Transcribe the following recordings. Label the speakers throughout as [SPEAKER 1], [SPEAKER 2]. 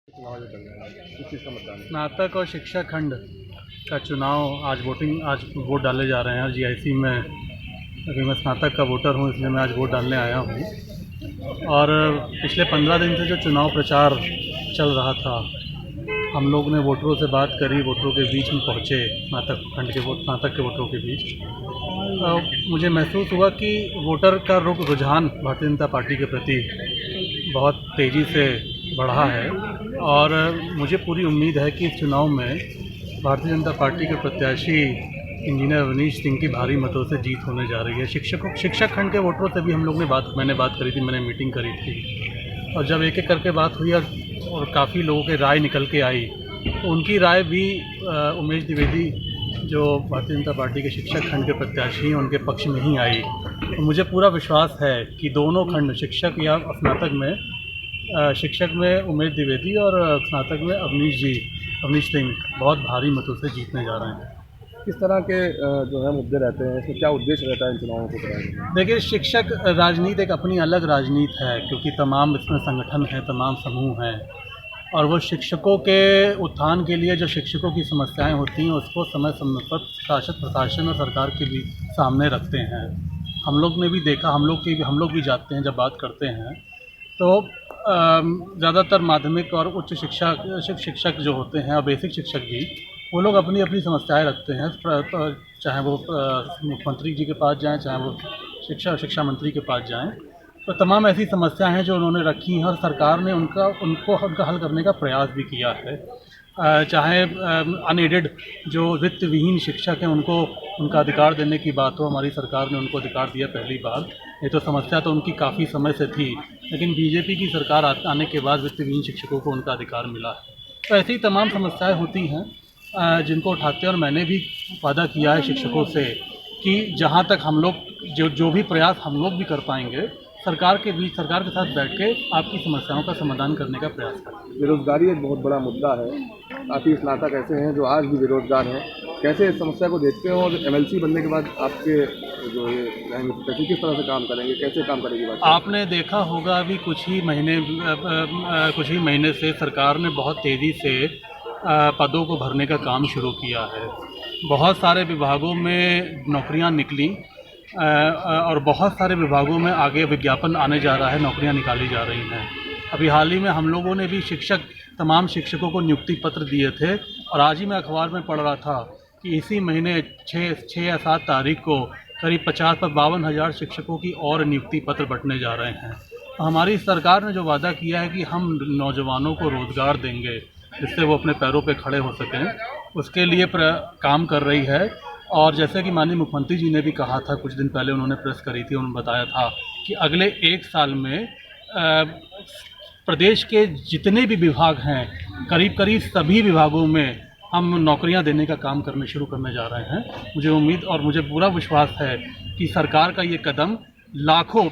[SPEAKER 1] चुनाव जो चल रहा है किस चीज़ का मतदान है?
[SPEAKER 2] स्नातक और शिक्षा खंड का चुनाव आज वोट डाले जा रहे हैं। जीआईसी में अभी मैं स्नातक का वोटर हूँ, इसलिए मैं आज वोट डालने आया हूँ। और पिछले 15 दिन से जो चुनाव प्रचार चल रहा था, हम लोग ने वोटरों से बात करी, वोटरों के बीच में पहुँचे, स्नातक के वोटरों के बीच। मुझे महसूस हुआ कि वोटर का रुझान भारतीय जनता पार्टी के प्रति बहुत तेज़ी से बढ़ा है और मुझे पूरी उम्मीद है कि इस चुनाव में भारतीय जनता पार्टी के प्रत्याशी इंजीनियर अवनीश सिंह की भारी मतों से जीत होने जा रही है। शिक्षक खंड के वोटरों से भी मैंने बात करी थी, मैंने मीटिंग करी थी और जब एक एक करके बात हुई और काफ़ी लोगों की राय निकल के आई, तो उनकी राय भी उमेश द्विवेदी जो भारतीय जनता पार्टी के शिक्षक खंड के प्रत्याशी हैं उनके पक्ष में ही आई। तो मुझे पूरा विश्वास है कि दोनों खंड, शिक्षक या स्नातक में शिक्षक में उमेश द्विवेदी और स्नातक में अवनीश सिंह बहुत भारी मतों से जीतने जा रहे हैं।
[SPEAKER 1] किस तरह के जो है मुद्दे रहते हैं, इसमें क्या उद्देश्य रहता है इन चुनावों को कराने का?
[SPEAKER 2] देखिए, शिक्षक राजनीति एक अपनी अलग राजनीति है, क्योंकि तमाम इसमें संगठन हैं, तमाम समूह हैं और वो शिक्षकों के उत्थान के लिए जो शिक्षकों की समस्याएं होती हैं उसको समय समय पर प्रशासन और सरकार के भी सामने रखते हैं। हम लोग ने भी देखा, हम लोग भी जाते हैं, जब बात करते हैं तो ज़्यादातर माध्यमिक और उच्च शिक्षक जो होते हैं और बेसिक शिक्षक भी, वो लोग अपनी अपनी समस्याएं रखते हैं, चाहे वो मुख्यमंत्री जी के पास जाएं, चाहे वो शिक्षा मंत्री के पास जाएं। तो तमाम ऐसी समस्याएं हैं जो उन्होंने रखी हैं और सरकार ने उनका हल करने का प्रयास भी किया है। चाहे अनएडेड जो वित्त विहीन शिक्षक हैं उनका अधिकार देने की बात हो, हमारी सरकार ने उनको अधिकार दिया पहली बार। ये तो समस्या तो उनकी काफ़ी समय से थी, लेकिन बीजेपी की सरकार आने के बाद वित्त विहीन शिक्षकों को उनका अधिकार मिला है। तो ऐसी तमाम समस्याएं होती हैं जिनको उठाते हैं और मैंने भी वादा किया है शिक्षकों से कि जहाँ तक हम लोग जो भी प्रयास हम लोग भी कर पाएंगे, सरकार के साथ बैठ के आपकी समस्याओं का समाधान करने का प्रयास करें।
[SPEAKER 1] बेरोजगारी एक बहुत बड़ा मुद्दा है, काफ़ी स्नातक ऐसे हैं जो आज भी बेरोजगार हैं। कैसे इस समस्या को देखते हो और एमएलसी बनने के बाद आपके जो ये रहेंगे किस तरह से काम करेंगे, कैसे काम करेगी बात?
[SPEAKER 2] आपने देखा होगा अभी कुछ ही महीने से सरकार ने बहुत तेज़ी से पदों को भरने का काम शुरू किया है। बहुत सारे विभागों में नौकरियां निकली और बहुत सारे विभागों में आगे विज्ञापन आने जा रहा है, नौकरियां निकाली जा रही हैं। अभी हाल ही में हम लोगों ने भी तमाम शिक्षकों को नियुक्ति पत्र दिए थे और आज ही मैं अखबार में पढ़ रहा था कि इसी महीने 6 या 7 तारीख को करीब 52,000 शिक्षकों की और नियुक्ति पत्र बंटने जा रहे हैं। तो हमारी सरकार ने जो वादा किया है कि हम नौजवानों को रोज़गार देंगे जिससे वो अपने पैरों पे खड़े हो सकें, उसके लिए काम कर रही है। और जैसे कि माननीय मुख्यमंत्री जी ने भी कहा था, कुछ दिन पहले उन्होंने प्रेस करी थी, उन्होंने बताया था कि अगले 1 साल में प्रदेश के जितने भी विभाग हैं, करीब सभी विभागों में हम नौकरियां देने का काम शुरू करने जा रहे हैं। मुझे उम्मीद और मुझे पूरा विश्वास है कि सरकार का ये कदम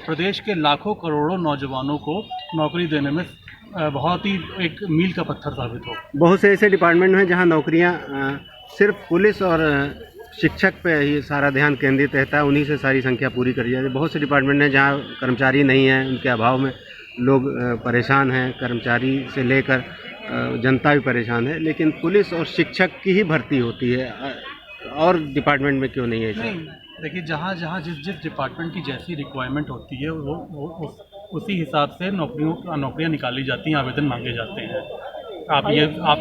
[SPEAKER 2] प्रदेश के लाखों करोड़ों नौजवानों को नौकरी देने में बहुत ही एक मील का पत्थर साबित हो।
[SPEAKER 3] बहुत से ऐसे डिपार्टमेंट हैं जहां नौकरियां सिर्फ पुलिस और शिक्षक पे ही सारा ध्यान केंद्रित रहता है, उन्हीं से सारी संख्या पूरी करी जाती है। बहुत से डिपार्टमेंट हैं जहां कर्मचारी नहीं हैं, उनके अभाव में लोग परेशान हैं, कर्मचारी से लेकर जनता भी परेशान है, लेकिन पुलिस और शिक्षक की ही भर्ती होती है और डिपार्टमेंट में क्यों नहीं है?
[SPEAKER 2] नहीं, देखिए, जहाँ जिस डिपार्टमेंट की जैसी रिक्वायरमेंट होती है वो उसी हिसाब से नौकरियाँ निकाली जाती हैं, आवेदन मांगे जाते हैं। आप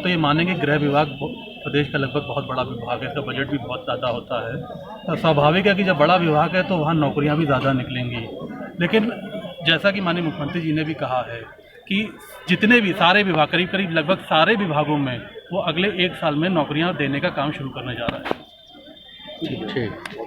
[SPEAKER 2] तो ये मानेंगे, गृह विभाग प्रदेश का लगभग बहुत बड़ा विभाग है, इसका बजट भी बहुत ज़्यादा होता है। तो स्वाभाविक है कि जब बड़ा विभाग है तो वहाँ नौकरियाँ भी ज़्यादा निकलेंगी। लेकिन जैसा कि माननीय मुख्यमंत्री जी ने भी कहा है कि जितने भी सारे विभाग, करीब लगभग सारे विभागों में वो अगले 1 साल में नौकरियाँ देने का काम शुरू करने जा रहा है।
[SPEAKER 3] ठीक।